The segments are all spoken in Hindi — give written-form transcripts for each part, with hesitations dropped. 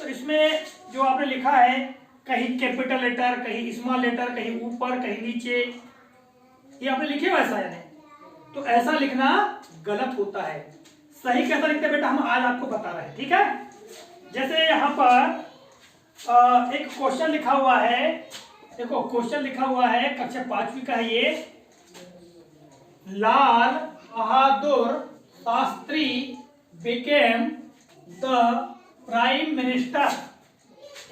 तो इसमें जो आपने लिखा है, कहीं कैपिटल लेटर, कहीं स्मॉल लेटर, कहीं ऊपर कहीं नीचे, ये आपने लिखे वैसा है, तो ऐसा लिखना गलत होता है। सही कैसा लिखते हैं बेटा, हम आज आपको बता रहे हैं, ठीक है। जैसे यहाँ पर एक क्वेश्चन लिखा हुआ है, देखो क्वेश्चन लिखा हुआ है, कक्षा 5वीं का है ये। Lal Bahadur Shastri became the prime minister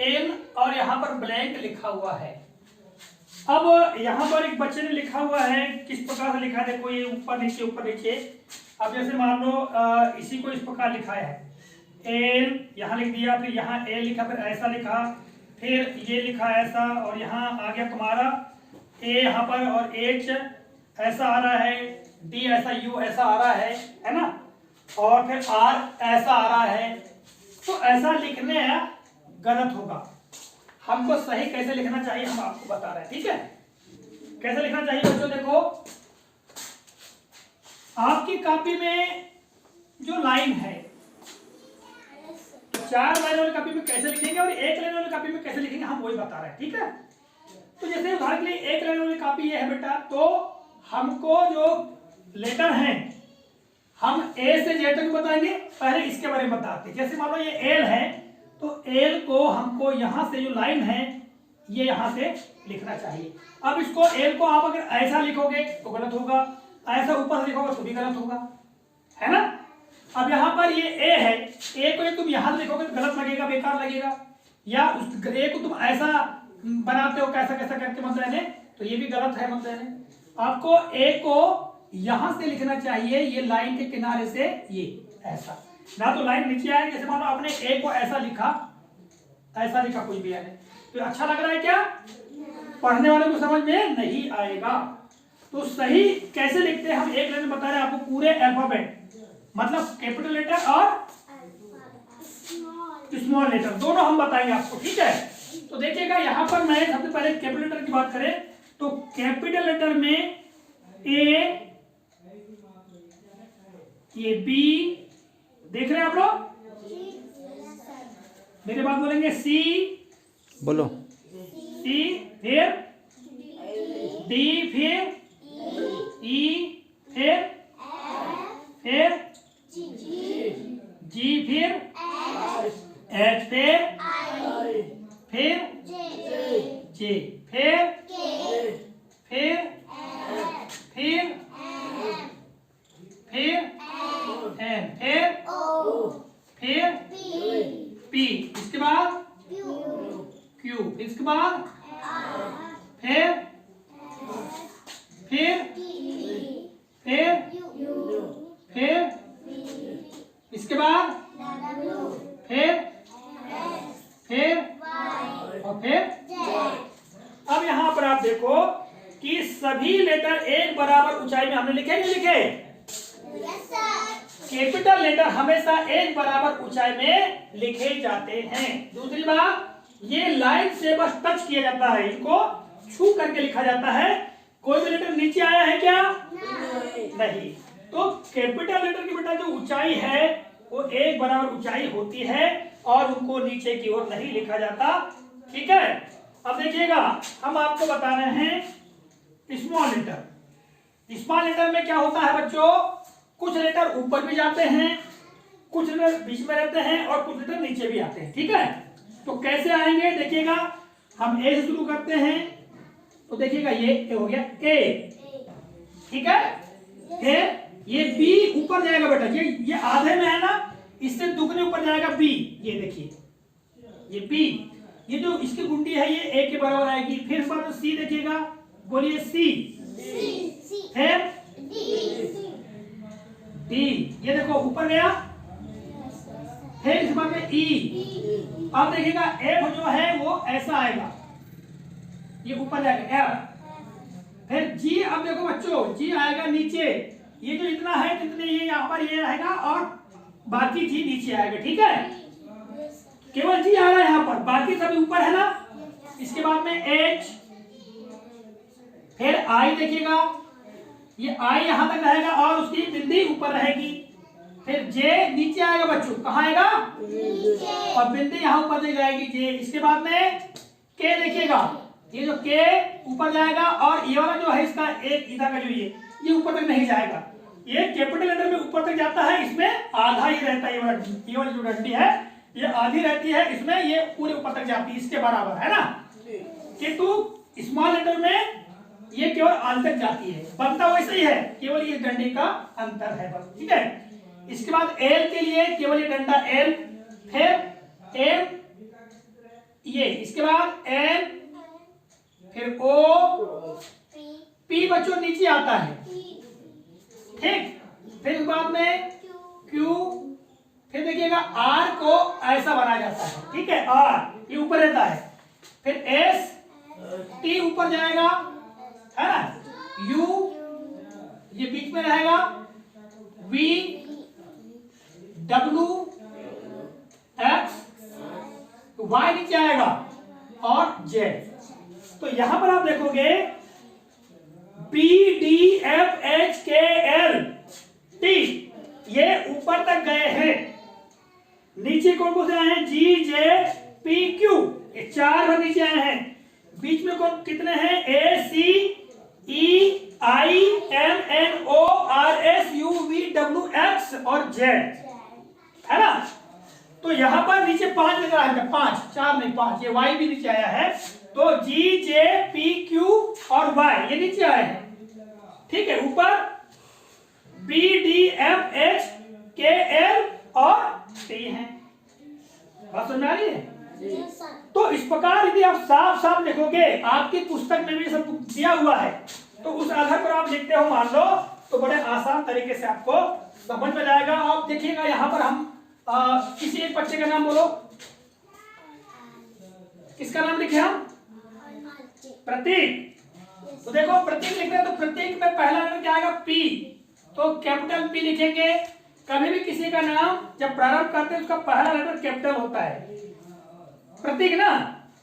in, और यहाँ पर ब्लैंक लिखा हुआ है। अब यहाँ पर एक बच्चे ने लिखा हुआ है, किस प्रकार से लिखा है, देखो ये ऊपर नीचे ऊपर नीचे। अब जैसे मान लो इसी को इस प्रकार लिखा है, एल यहाँ लिख दिया, फिर यहाँ ए लिखा, फिर ऐसा लिखा, फिर ये लिखा ऐसा, और यहाँ आ गया तुम्हारा ए यहाँ पर, और एच ऐसा आ रहा है, डी ऐसा, यू ऐसा आ रहा है ना, और फिर आर ऐसा आ रहा है। तो ऐसा लिखने गलत होगा। हमको सही कैसे लिखना चाहिए हम आपको बता रहे हैं, ठीक है। कैसे लिखना चाहिए बच्चों, देखो आपकी कॉपी में जो लाइन है, 4 लाइन वाली कॉपी में कैसे लिखेंगे और 1 लाइन वाली कॉपी में कैसे लिखेंगे, हम वही बता रहे हैं, ठीक है। तो जैसे उदाहरण के लिए 1 लाइन वाली कॉपी ये है बेटा, तो हमको जो लेटर है हम ए से जेड तक बताएंगे, पहले इसके बारे में बताते हैं। जैसे मान लो ये एल है, तो एल को हमको यहां से जो लाइन है ये यहां से लिखना चाहिए। अब इसको एल को आप अगर ऐसा लिखोगे तो गलत होगा, ऐसा ऊपर से लिखोगे तो भी गलत होगा, है ना। अब यहाँ पर ये ए है, ए को तुम यहां से लिखोगे तो गलत लगेगा, बेकार लगेगा, या उस ए को तुम ऐसा बनाते हो कैसा कैसा करके मतलब है, तो ये भी गलत है। मतलब आपको ए को यहां से लिखना चाहिए, ये लाइन के किनारे से ये ऐसा, ना तो लाइन नीचे आएगी। जैसे मानो आपने ए को ऐसा लिखा कोई भी है, तो अच्छा लग रहा है क्या, पढ़ने वाले को समझ में नहीं आएगा। तो सही कैसे लिखते हैं हम एक लाइन में बता रहे हैं आपको, पूरे अल्फाबेट मतलब कैपिटल लेटर और स्मॉल लेटर दोनों हम बताएंगे आपको, ठीक है। तो देखिएगा यहाँ पर मैं सबसे पहले कैपिटल लेटर की बात करें तो कैपिटल लेटर में ए, ये बी, देख रहे हैं आप लोग, मेरे बाद बोलेंगे सी, बोलो सी, फिर डी, फिर ई, फिर जी, फिर एच, फिर जे, फिर एन, फिर पी, इसके बाद क्यू, इसके बाद फिर इसके बाद और फिर। अब यहाँ पर आप देखो कि सभी लेटर एक बराबर ऊंचाई में हमने लिखे नहीं लिखे, कैपिटल लेटर हमेशा एक बराबर ऊंचाई में लिखे जाते हैं। दूसरी बात, ये लाइन से बस टच किया जाता है, इनको छू करके लिखा जाता है। कोई भी लेटर नीचे आया है क्या, नहीं। तो कैपिटल लेटर की बेटा जो ऊंचाई है वो एक बराबर ऊंचाई होती है और उनको नीचे की ओर नहीं लिखा जाता, ठीक है। अब देखिएगा हम आपको बता रहे हैं स्मॉल लेटर। स्मॉल लेटर में क्या होता है बच्चों, कुछ लेटर ऊपर भी जाते हैं, कुछ लेटर बीच में रहते हैं और कुछ लेटर नीचे भी आते हैं, ठीक है। तो कैसे आएंगे देखिएगा, हम ए से शुरू करते हैं, तो देखिएगा ये हो गया ए, ठीक है। ए, ये बी ऊपर जाएगा बेटा, ये आधे में है ना, इससे दुगने ऊपर जाएगा बी, ये देखिए ये बी, ये जो इसकी गुंडी है ये ए के बराबर आएगी। फिर इस बार सी देखिएगा, बोलिए सी, फिर डी, ये देखो ऊपर गया, फिर इस बार में ई। अब देखिएगा एफ जो है वो ऐसा आएगा, ये ऊपर जाएगा एफ। फिर जी, अब देखो बच्चों जी आएगा नीचे, ये जो इतना है कितने ये यहाँ पर ये रहेगा और बाकी जी नीचे आएगा, ठीक है। केवल जी आ रहा है यहाँ पर, बाकी सभी ऊपर है ना। इसके बाद में एच, फिर आई देखिएगा, ये आई यहां तक रहेगा और उसकी बिंदी ऊपर रहेगी, फिर जे नीचे आएगा बच्चों, कहाँ आएगा नीचे, और बिंदी यहाँ ऊपर तक जाएगी जे। इसके बाद में के देखिएगा, ये जो के ऊपर जाएगा और ये वाला जो है इसका एक इधर का जो ये ऊपर तक नहीं जाएगा। ये कैपिटल लेटर में ऊपर तक जाता है, इसमें आधा ही रहता है। ये वाली जो डंडी है ये आधी रहती है, इसमें ये पूरे ऊपर तक जाती है, इसके बराबर है ना। किंतु स्मॉल लेटर में ये केवल आध तक जाती है, बनता वैसे ही है, केवल ये डंडे का अंतर है बस, ठीक है। इसके बाद एल के लिए केवल ये डंडा एल, फिर एम ये, इसके बाद एन, फिर ओ, पी बच्चों नीचे आता है, ठीक। फिर उसके बाद में क्यू, फिर देखिएगा आर को ऐसा बनाया जाता है, ठीक है, आर ये ऊपर रहता है, फिर एस, टी ऊपर जाएगा है ना, यू ये बीच में रहेगा, वी, डब्ल्यू, एक्स, वाई नीचे आएगा और जेड। तो यहां पर आप देखोगे पी, डी, एफ, एच, के, एल, टी ये ऊपर तक गए हैं। नीचे कौन कौन से आए हैं, जी, जे, पी, क्यू, ये चार बार नीचे आए हैं। बीच में कौन कितने हैं, A, C, E, I, M, N, O, R, S, U, V, W, X और जेड, है ना। तो यहां पर नीचे 5 लेकर आएगा, 5, 4 नहीं 5, ये वाई भी नीचे आया है। तो जी, जे, पी, क्यू और वाई ये नीचे आए हैं, ठीक है। ऊपर बी, डी, एफ, एच, के, एल और टी है। बात समझ आ रही है? तो इस प्रकार यदि आप साफ साफ लिखोगे, आपकी पुस्तक में भी सब दिया हुआ है, तो उस आधार पर आप लिखते हो मान लो, तो बड़े आसान तरीके से आपको समझ में जाएगा। आप देखिएगा यहाँ पर हम किसी एक बच्चे का नाम बोलो, किसका नाम लिखे हम, प्रतीक। तो देखो प्रतीक लिख रहे हैं, तो प्रतीक में पहला लेटर क्या आएगा, पी, तो कैपिटल पी लिखेंगे। कभी भी किसी का नाम जब प्रारंभ करते हैं उसका पहला लेटर कैपिटल होता है, प्रतीक ना।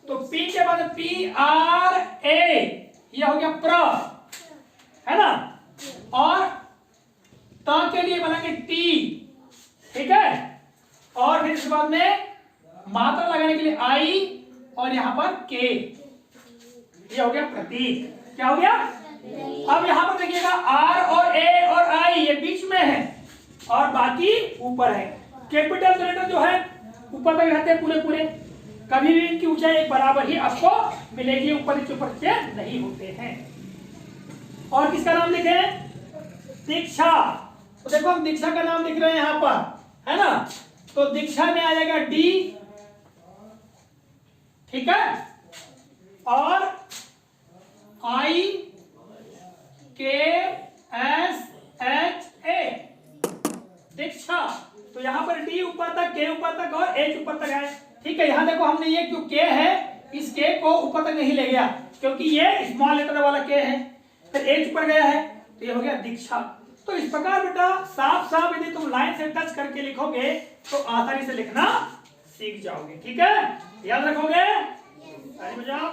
तो पी के बाद पी, आर, ए ये हो गया प्र, है ना। और त के लिए बनाएंगे टी, ठीक है। और फिर इसके बाद में मात्रा लगाने के लिए आई और यहां पर के, ये हो गया प्रतीक। क्या हो गया, अब यहां पर देखिएगा आर और ए और आई ये बीच में है और बाकी ऊपर है। कैपिटल लेटर जो है ऊपर तक रहते हैं पूरे पूरे, कभी भी इनकी ऊंचाई एक बराबर ही आपको मिलेगी, ऊपर नीचे नहीं होते हैं। और किसका नाम लिखे, दीक्षा। तो देखो हम दीक्षा का नाम लिख रहे हैं यहां पर, है ना। तो दीक्षा में आ जाएगा डी, ठीक है, और आई, के, एस, एच, ए दीक्षा। तो यहां पर डी ऊपर तक, के ऊपर तक और एच ऊपर तक है, ठीक है। यहां देखो हमने ये जो के है इस के को ऊपर तक नहीं ले गया क्योंकि ये स्मॉल लेटर वाला के है, फिर एच ऊपर गया है, तो ये हो गया दीक्षा। तो इस प्रकार बेटा साफ साफ यदि तुम लाइन से टच करके लिखोगे तो आसानी से लिखना सीख जाओगे, ठीक है। याद रखोगे, आगे जाओ।